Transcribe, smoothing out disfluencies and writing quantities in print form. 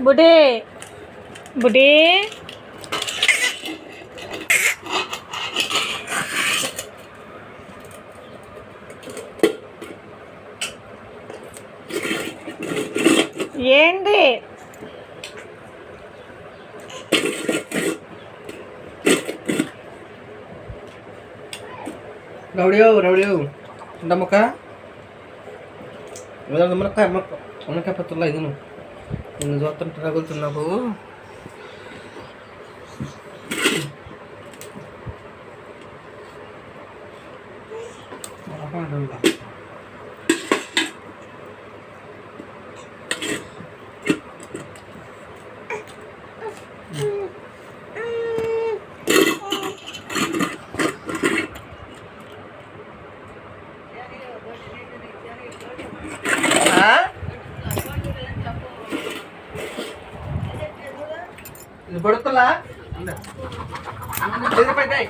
బుడే బుడే ఏంది రౌడియో ఉండమ్మక్క మునక్కాయ మునక్కాయ పత్తుల్లో ఇది నిన్ను చూస్తుంటే తగులుతున్నావు. ఇది పడుతుందా పైతాయి